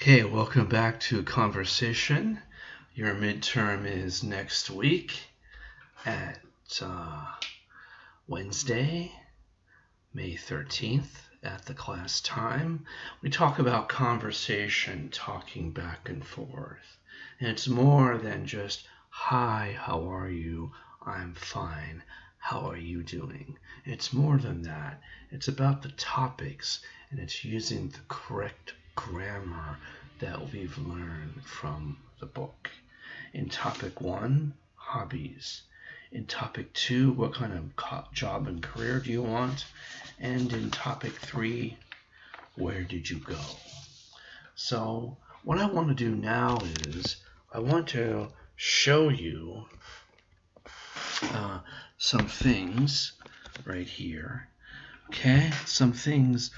Okay, welcome back to Conversation. Your midterm is next week at Wednesday, May 13th at the class time. We talk about conversation, talking back and forth. And it's more than just, hi, how are you? I'm fine. How are you doing? It's more than that. It's about the topics, and it's using the correct grammar that we've learned from the book. In topic 1, hobbies. In topic 2, what kind of job and career do you want? And in topic 3, where did you go? So what I want to do now is I want to show you some things right here. Okay, some things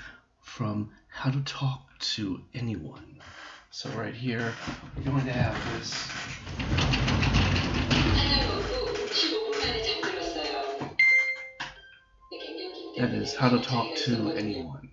from How to Talk to Anyone. So right here, we're going to have this. That is How to Talk to Anyone.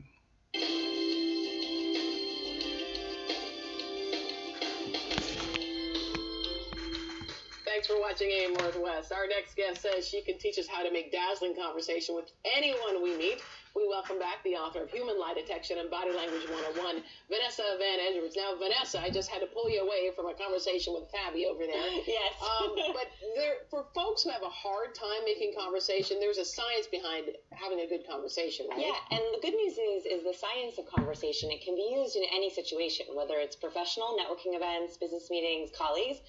Thanks for watching AIM Northwest. Our next guest says she can teach us how to make dazzling conversation with anyone we meet. We welcome back the author of Human Lie Detection and Body Language 101, Vanessa Van Edwards. Now, Vanessa, I just had to pull you away from a conversation with Fabi over there. Yes. But for folks who have a hard time making conversation, there's a science behind having a good conversation, right? Yeah, and the good news is the science of conversation. It can be used in any situation, whether it's professional, networking events, business meetings, colleagues.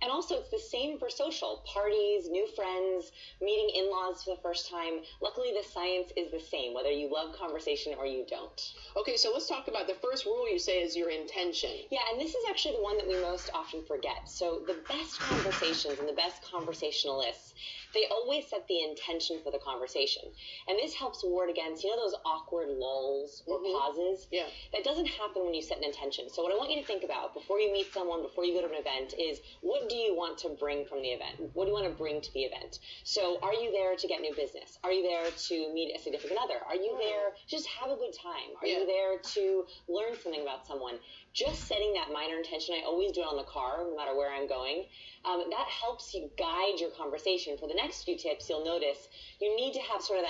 And also, it's the same for social, parties, new friends, meeting in-laws for the first time. Luckily, the science is the same, whether you love conversation or you don't. Okay, so let's talk about the first rule you say is your intention. Yeah, and this is actually the one that we most often forget. So the best conversations and the best conversationalists, they always set the intention for the conversation. And this helps ward against, those awkward lulls or pauses? Yeah. That doesn't happen when you set an intention. So what I want you to think about before you meet someone, before you go to an event is, what do you want to bring from the event? What do you want to bring to the event? So are you there to get new business? Are you there to meet a significant other? Are you there to just have a good time? Are you there to learn something about someone? Just setting that minor intention, I always do it on the car, no matter where I'm going. That helps you guide your conversation. For the next few tips, you'll notice you need to have sort of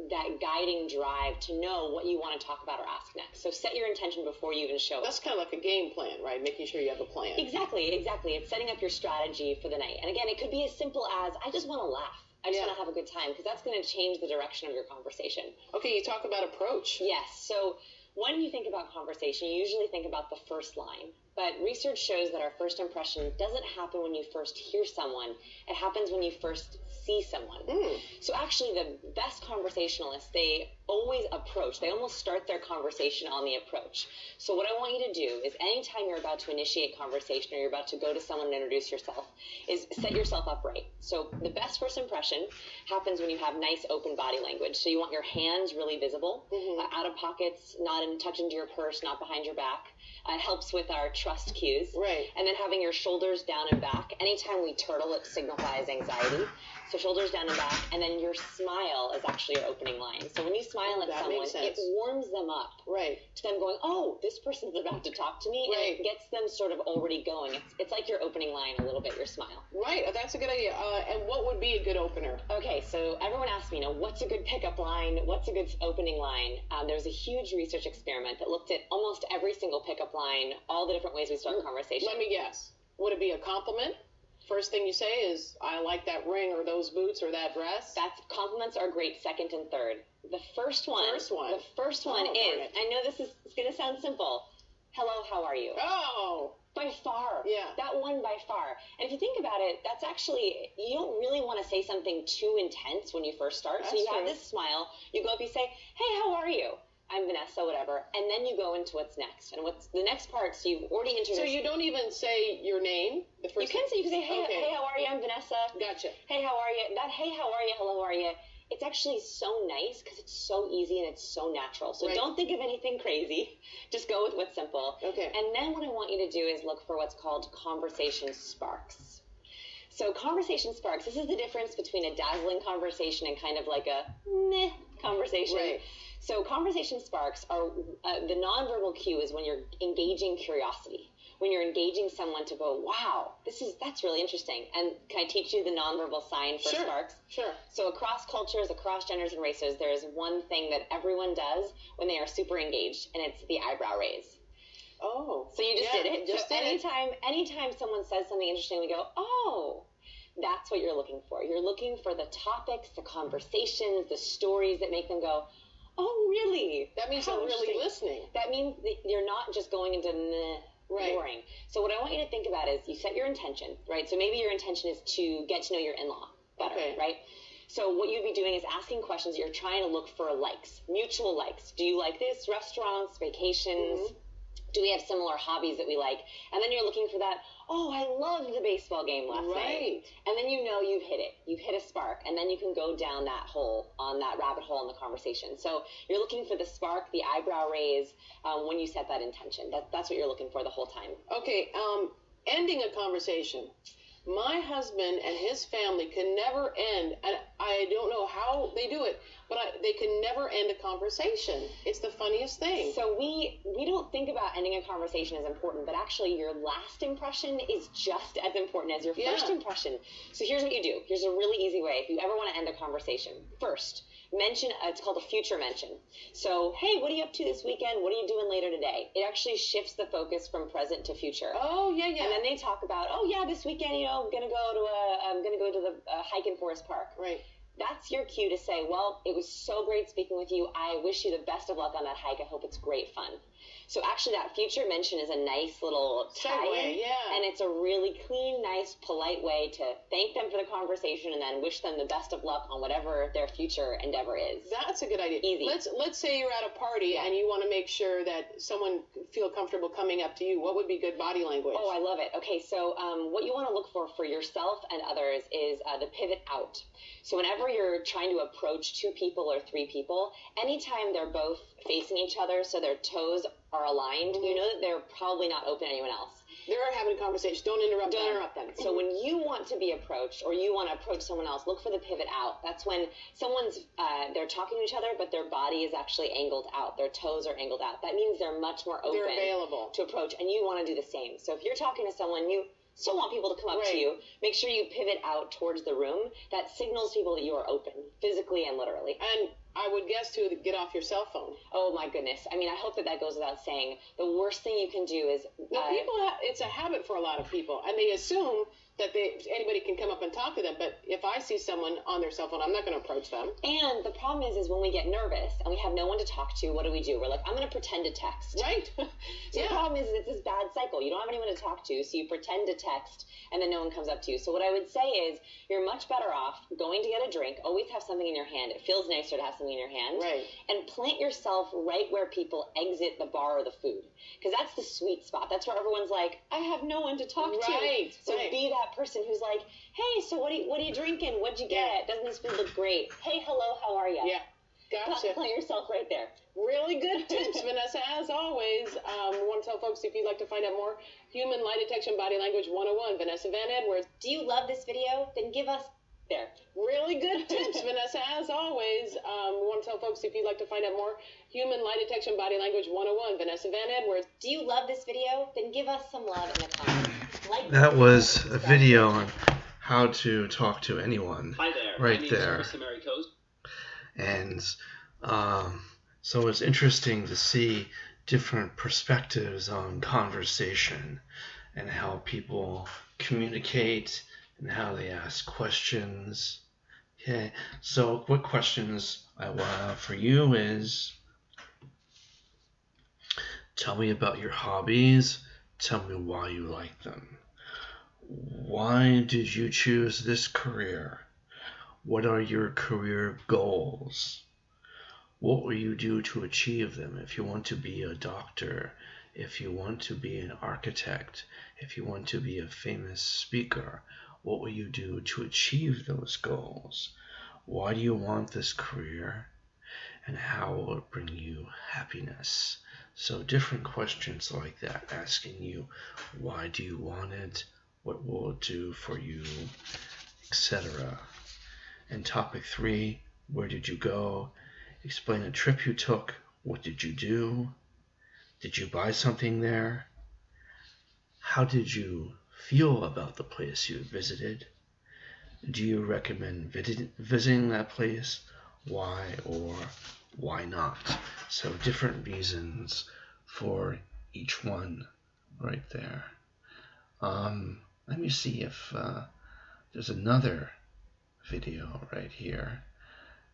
that guiding drive to know what you want to talk about or ask next. So set your intention before you even show up. That's kind of like a game plan, right? Making sure you have a plan. Exactly. It's setting up your strategy for the night. And again, it could be as simple as, I just want to laugh. I just want to have a good time, because that's going to change the direction of your conversation. Okay, you talk about approach. Yes. So when you think about conversation, you usually think about the first line. But research shows that our first impression doesn't happen when you first hear someone. It happens when you first see someone. So actually, the best conversationalists, they always approach. They almost start their conversation on the approach. So what I want you to do is anytime you're about to initiate conversation or you're about to go to someone and introduce yourself, is set yourself up right. So the best first impression happens when you have nice open body language. So you want your hands really visible, out of pockets, not tucked into your purse, not behind your back. It helps with our trust cues. Right. And then having your shoulders down and back. Anytime we turtle, it signifies anxiety. So shoulders down and back. And then your smile is actually your opening line. So when you smile at someone, it warms them up. Right. To them going, oh, this person's about to talk to me. Right. And it gets them sort of already going. It's like your opening line a little bit, your smile. Right. That's a good idea. And what would be a good opener? Okay, so everyone asks me, what's a good pickup line? What's a good opening line? There's a huge research experiment that looked at almost every single pickup line, all the different ways we start a conversation. Let me guess. Would it be a compliment? First thing you say is, I like that ring or those boots or that dress. Compliments are great second and third. The first one is, I know this is going to sound simple. Hello, how are you? Oh. By far. Yeah. That one by far. And if you think about it, that's actually, you don't really want to say something too intense when you first start. That's so you true. have this smile, you go up, you say, hey, how are you? I'm Vanessa, whatever. And then you go into what's next. And what's the next part, so you've already introduced. So you don't even say your name? You can say, hey, how are you? I'm Vanessa. Gotcha. Hey, how are you? That, hey, how are you? Hello, how are you? It's actually so nice because it's so easy and it's so natural. So don't think of anything crazy. Just go with what's simple. Okay. And then what I want you to do is look for what's called conversation sparks. So conversation sparks, this is the difference between a dazzling conversation and kind of like a meh conversation. Right. So conversation sparks are the nonverbal cue is when you're engaging curiosity, when you're engaging someone to go, wow, that's really interesting. And can I teach you the nonverbal sign for sparks? Sure. So across cultures, across genders and races, there is one thing that everyone does when they are super engaged, and it's the eyebrow raise. Oh. So you just did it. Anytime someone says something interesting, we go, oh. That's what you're looking for. You're looking for the topics, the conversations, the stories that make them go, oh, really? That means you're really listening. That means that you're not just going into boring. So what I want you to think about is you set your intention, right? So maybe your intention is to get to know your in-law better, right? So what you'd be doing is asking questions. You're trying to look for likes, mutual likes. Do you like this? Restaurants, vacations? Do we have similar hobbies that we like? And then you're looking for that, oh, I loved the baseball game last night. And then you know you've hit it. You've hit a spark. And then you can go down that hole, on that rabbit hole in the conversation. So you're looking for the spark, the eyebrow raise, when you set that intention. That's what you're looking for the whole time. Okay, ending a conversation. My husband and his family can never end, and I don't know how they do it, but they can never end a conversation. It's the funniest thing. So we don't think about ending a conversation as important, but actually your last impression is just as important as your first impression. So here's what you do. Here's a really easy way if you ever want to end a conversation. First, mention, it's called a future mention. So, hey, what are you up to this weekend? What are you doing later today? It actually shifts the focus from present to future. Oh, yeah. And then they talk about, oh, yeah, this weekend, I'm going to go to the hike in Forest Park. Right. That's your cue to say, well, it was so great speaking with you. I wish you the best of luck on that hike. I hope it's great fun. So actually that future mention is a nice little tie-in, and it's a really clean, nice, polite way to thank them for the conversation and then wish them the best of luck on whatever their future endeavor is. That's a good idea. Easy. Let's say you're at a party and you want to make sure that someone feel comfortable coming up to you. What would be good body language? Oh, I love it. Okay, so what you want to look for yourself and others is the pivot out. So whenever you're trying to approach two people or three people, anytime they're both facing each other so their toes are aligned, you know that they're probably not open to anyone else. They're having a conversation. Don't interrupt them. So when you want to be approached or you want to approach someone else, look for the pivot out. That's when someone's, they're talking to each other, but their body is actually angled out. Their toes are angled out. That means they're much more open. They're available to approach, and you want to do the same. So if you're talking to someone, you still want people to come up to you. Make sure you pivot out towards the room. That signals people that you are open, physically and literally. And I would guess, too, to get off your cell phone. Oh, my goodness. I mean, I hope that goes without saying. The worst thing you can do is... it's a habit for a lot of people, and they assume that anybody can come up and talk to them, but if I see someone on their cell phone, I'm not going to approach them. And the problem is when we get nervous and we have no one to talk to, what do? We're like, I'm going to pretend to text. Right. So the problem is it's this bad cycle. You don't have anyone to talk to, so you pretend to text, and then no one comes up to you. So what I would say is you're much better off going to get a drink. Always have something in your hand. It feels nicer to have something in your hand. Right. And plant yourself right where people exit the bar or the food, because that's the sweet spot. That's where everyone's like, I have no one to talk to. So be that person who's like, hey, so what are you drinking? What'd you get? Doesn't this food look great? Hey, hello, how are you? Yeah. Gotcha. Plant yourself right there. Really good tips, Vanessa, as always. We want to tell folks, if you'd like to find out more, Human Lie Detection Body Language 101, Vanessa Van Edwards. Do you love this video? Then give us there. Really good tips, Vanessa, as always. We want to tell folks, if you'd like to find out more, Human Lie Detection Body Language 101, Vanessa Van Edwards. Do you love this video? Then give us some love in the comments. That was a video on how to talk to anyone. Hi there. Right there. And so it's interesting to see different perspectives on conversation and how people communicate and how they ask questions. Okay, so what questions I will have for you is, tell me about your hobbies. Tell me why you like them. Why did you choose this career? What are your career goals? What will you do to achieve them? If you want to be a doctor, if you want to be an architect, if you want to be a famous speaker, what will you do to achieve those goals? Why do you want this career? And how will it bring you happiness? So different questions like that, asking you, why do you want it? What will it do for you? Etc. And topic 3, where did you go? Explain a trip you took. What did you do? Did you buy something there? How did you feel about the place you visited? Do you recommend visiting that place? Why or why not? So different reasons for each one right there. Let me see if there's another video right here.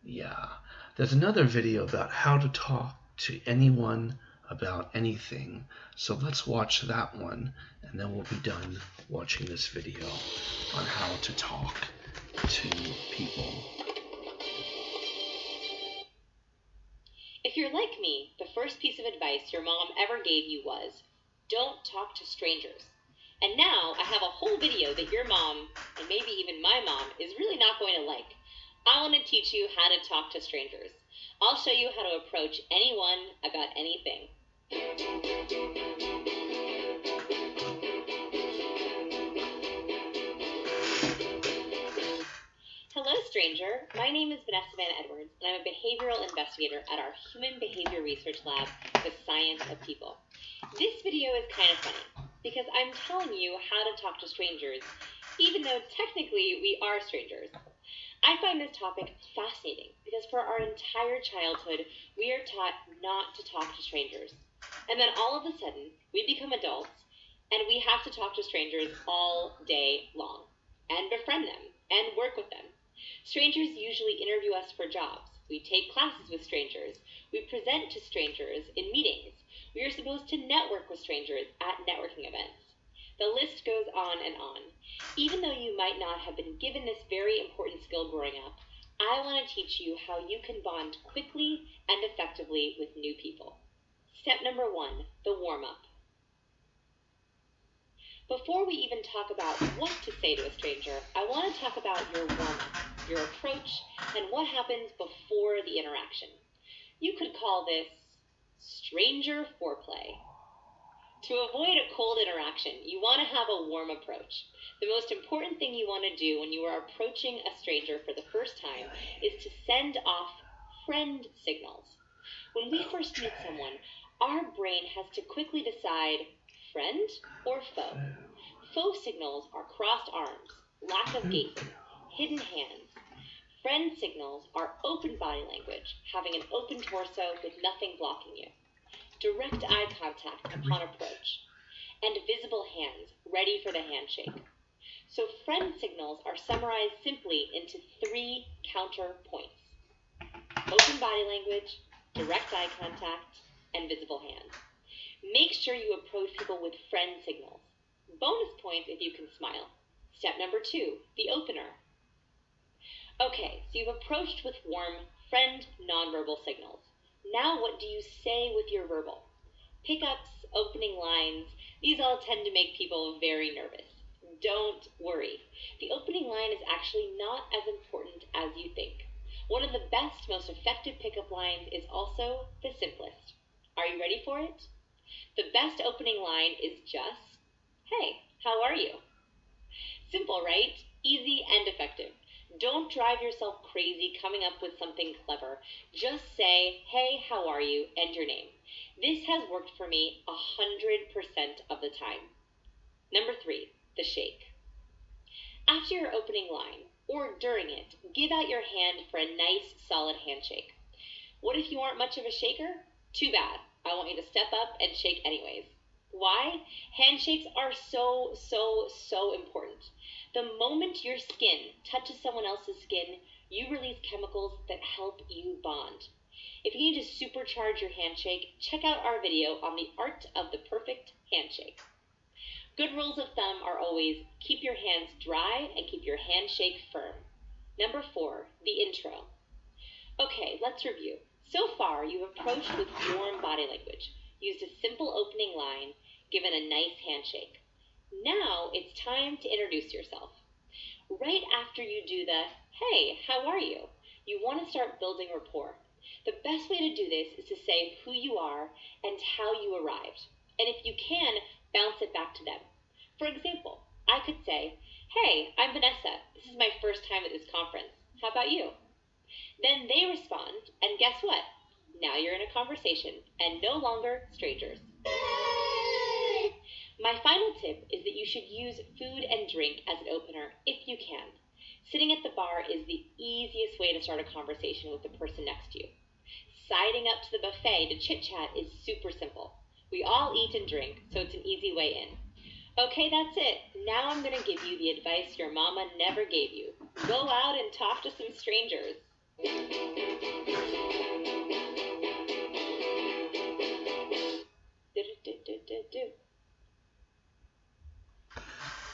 Yeah, there's another video about how to talk to anyone about anything. So let's watch that one, and then we'll be done watching this video on how to talk to people. If you're like me, the first piece of advice your mom ever gave you was, don't talk to strangers. And now I have a whole video that your mom, and maybe even my mom, is really not going to like. I want to teach you how to talk to strangers. I'll show you how to approach anyone about anything. Hello, stranger. My name is Vanessa Van Edwards, and I'm a behavioral investigator at our Human Behavior Research Lab, The Science of People. This video is kind of funny, because I'm telling you how to talk to strangers, even though technically we are strangers. I find this topic fascinating because for our entire childhood, we are taught not to talk to strangers. And then all of a sudden, we become adults and we have to talk to strangers all day long and befriend them and work with them. Strangers usually interview us for jobs. We take classes with strangers. We present to strangers in meetings. We are supposed to network with strangers at networking events. The list goes on and on. Even though you might not have been given this very important skill growing up, I want to teach you how you can bond quickly and effectively with new people. Step number 1, the warm-up. Before we even talk about what to say to a stranger, I want to talk about your warm-up, your approach, and what happens before the interaction. You could call this stranger foreplay. To avoid a cold interaction, you want to have a warm approach. The most important thing you want to do when you are approaching a stranger for the first time is to send off friend signals. When we first meet someone, our brain has to quickly decide friend or foe. Foe signals are crossed arms, lack of gazing, hidden hands. Friend signals are open body language, having an open torso with nothing blocking you. Direct eye contact upon approach, and visible hands ready for the handshake. So friend signals are summarized simply into 3 counterpoints: open body language, direct eye contact, and visible hands. Make sure you approach people with friend signals. Bonus points if you can smile. Step number 2, the opener. Okay, so you've approached with warm, friend nonverbal signals. Now what do you say with your verbal? Pickups, opening lines, these all tend to make people very nervous. Don't worry. The opening line is actually not as important as you think. One of the best, most effective pickup lines is also the simplest. Are you ready for it? The best opening line is just, hey, how are you? Simple, right? Easy and effective. Don't drive yourself crazy coming up with something clever. Just say, hey, how are you, and your name. This has worked for me 100% of the time. Number 3, the shake. After your opening line, or during it, give out your hand for a nice, solid handshake. What if you aren't much of a shaker? Too bad. I want you to step up and shake anyways. Why? Handshakes are so important. The moment your skin touches someone else's skin, you release chemicals that help you bond. If you need to supercharge your handshake, check out our video on the art of the perfect handshake. Good rules of thumb are always keep your hands dry and keep your handshake firm. Number 4, the intro. Okay, let's review. So far, you've approached with warm body language, used a simple opening line, given a nice handshake. Now it's time to introduce yourself. Right after you do the, hey, how are you? You want to start building rapport. The best way to do this is to say who you are and how you arrived. And if you can, bounce it back to them. For example, I could say, hey, I'm Vanessa. This is my first time at this conference. How about you? Then they respond, and guess what? Now you're in a conversation, and no longer strangers. My final tip is that you should use food and drink as an opener if you can. Sitting at the bar is the easiest way to start a conversation with the person next to you. Siding up to the buffet to chit-chat is super simple. We all eat and drink, so it's an easy way in. Okay, that's it. Now I'm going to give you the advice your mama never gave you. Go out and talk to some strangers.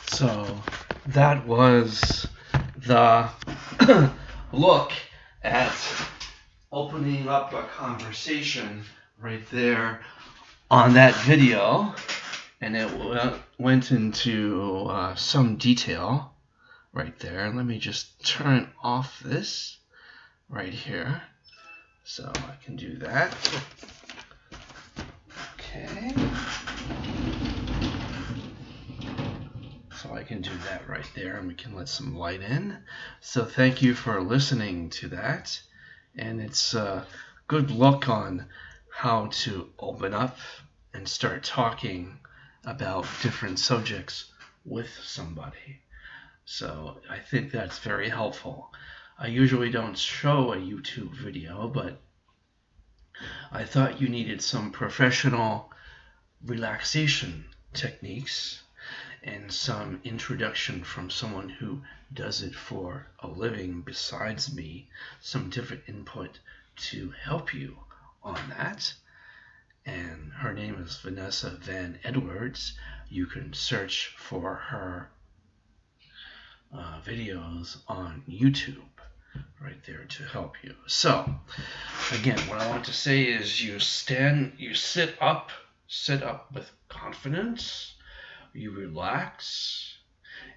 So that was the look at opening up a conversation right there on that video, and it went into some detail right there. Let me just turn off this right here so I can do that. Okay. So I can do that right there, and we can let some light in. So thank you for listening to that. And it's a good look on how to open up and start talking about different subjects with somebody. So I think that's very helpful. I usually don't show a YouTube video, but I thought you needed some professional relaxation techniques and some introduction from someone who does it for a living besides me, some different input to help you on that. And her name is Vanessa Van Edwards. You can search for her videos on YouTube right there to help you. So again, what I want to say is you sit up with confidence, you relax,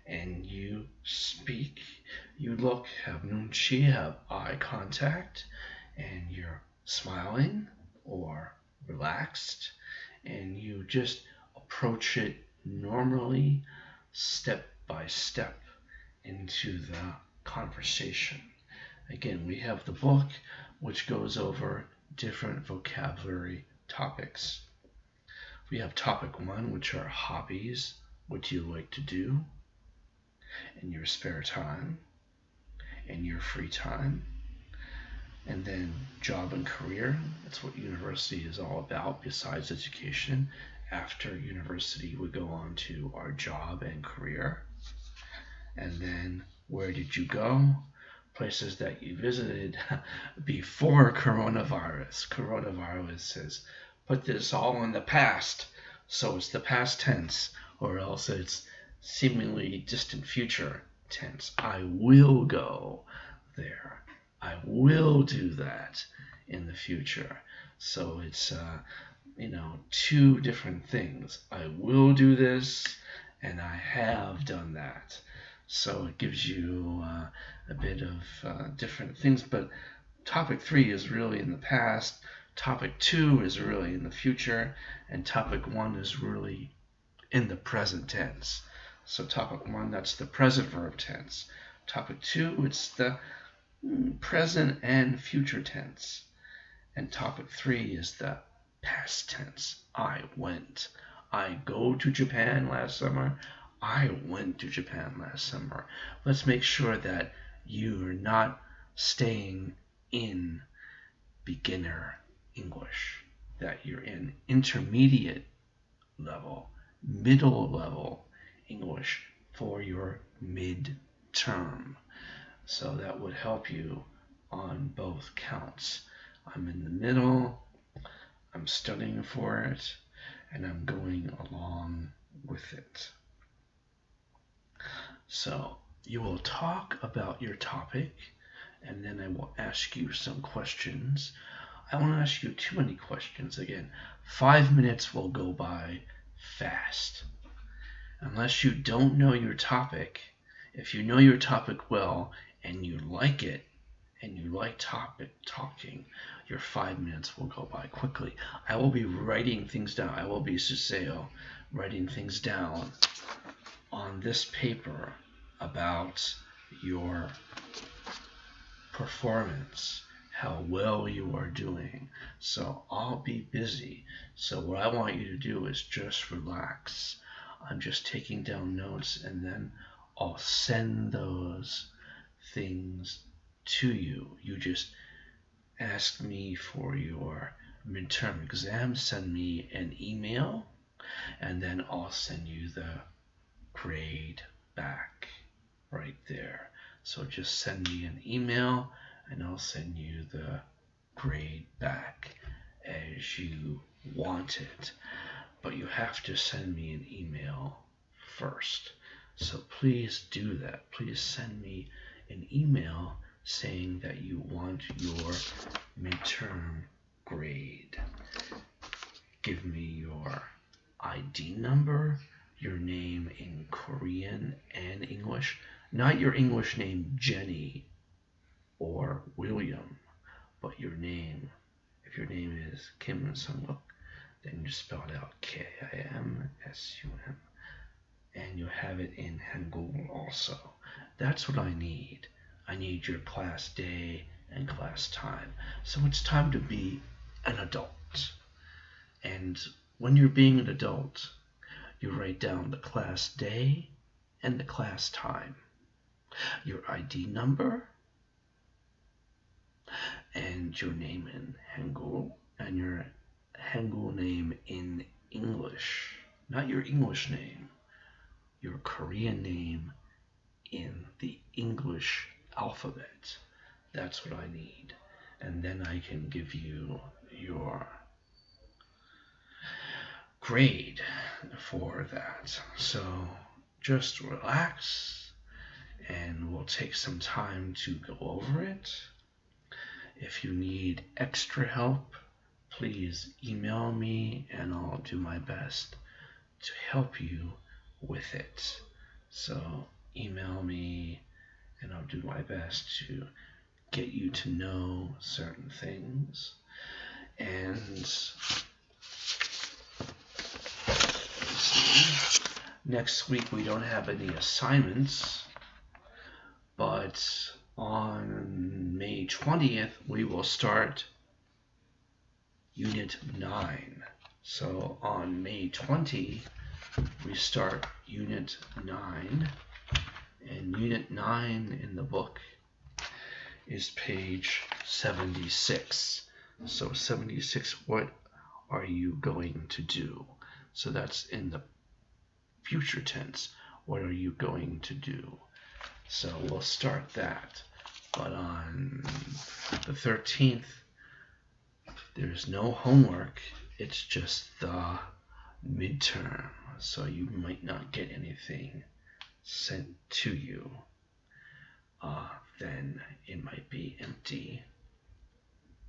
and you speak. You look, have nunchi, have eye contact, and you're smiling or relaxed, and you just approach it normally, step by step into the conversation. Again, we have the book which goes over different vocabulary topics. We have topic 1, which are hobbies, what you like to do in your spare time, in your free time. And then job and career, that's what university is all about besides education. After university, we go on to our job and career. And then where did you go? Places that you visited before coronavirus. Coronavirus says, put this all in the past. So it's the past tense, or else it's seemingly distant future tense. I will go there. I will do that in the future. So it's, two different things. I will do this, and I have done that. So it gives you a bit of different things. But topic 3 is really in the past. Topic 2 is really in the future. And topic 1 is really in the present tense. So topic 1, that's the present verb tense. Topic 2, it's the present and future tense. And topic 3 is the past tense. I went. I go to Japan last summer. I went to Japan last summer. Let's make sure that you're not staying in beginner English, that you're in intermediate level, middle level English for your midterm. So that would help you on both counts. I'm in the middle, I'm studying for it, and I'm going along with it. So you will talk about your topic, and then I will ask you some questions. I won't ask you too many questions. Again, 5 minutes will go by fast. Unless you don't know your topic, if you know your topic well and you like it, and you like talking, your 5 minutes will go by quickly. I will be writing things down. I will be Suseo, writing things down on this paper about your performance, how well you are doing. So I'll be busy. So what I want you to do is just relax. I'm just taking down notes, and then I'll send those things to you. You just ask me for your midterm exam, send me an email, and then I'll send you the grade back right there. So just send me an email and I'll send you the grade back as you want it. But you have to send me an email first. So please do that. Please send me an email saying that you want your midterm grade. Give me your ID number, your name in Korean and English, not your English name Jenny or William, but your name. If your name is Kim Sung-wook, then you spell it out Kimsum, and you have it in Hangul also. That's what I need. I need your class day and class time. So it's time to be an adult. And when you're being an adult, you write down the class day and the class time, your ID number, and your name in Hangul, and your Hangul name in English. Not your English name, your Korean name in the English alphabet. That's what I need. And then I can give you your grade for that. So just relax and we'll take some time to go over it. If you need extra help, please email me and I'll do my best to help you with it. So email me and I'll do my best to get you to know certain things. And next week we don't have any assignments, but on May 20th we will start Unit 9. So on May 20 we start Unit 9, and Unit 9 in the book is page 76. So 76, what are you going to do? So that's in the future tense. What are you going to do? So we'll start that. But on the 13th, there's no homework. It's just the midterm. So you might not get anything sent to you. Then it might be empty.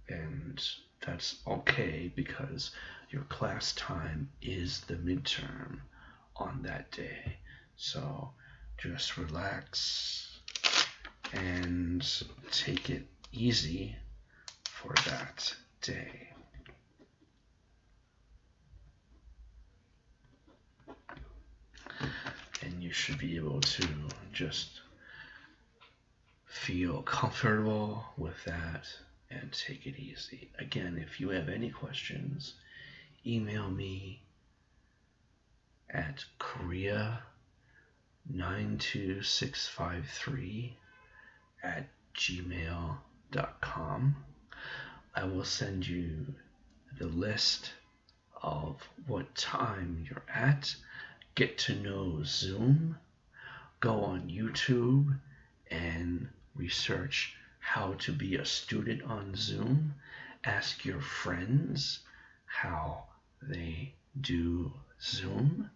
And that's okay because your class time is the midterm on that day. So just relax and take it easy for that day. And you should be able to just feel comfortable with that and take it easy. Again, if you have any questions, email me at korea92653@gmail.com. I will send you the list of what time you're at. Get to know Zoom. Go on YouTube and research how to be a student on Zoom. Ask your friends how they do Zoom,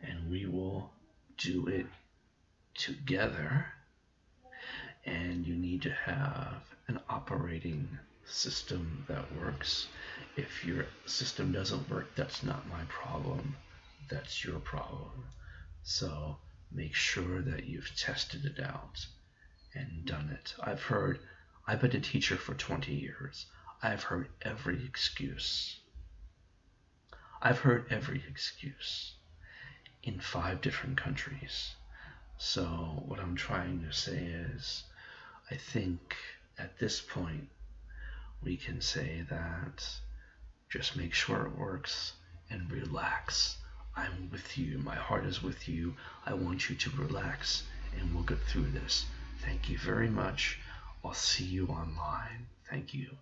and we will do it together. And you need to have an operating system that works. If your system doesn't work, that's not my problem. That's your problem. So make sure that you've tested it out and done it. I've been a teacher for 20 years. I've heard every excuse. I've heard every excuse in 5 different countries. So what I'm trying to say is, I think at this point, we can say that just make sure it works and relax. I'm with you. My heart is with you. I want you to relax, and we'll get through this. Thank you very much. I'll see you online. Thank you.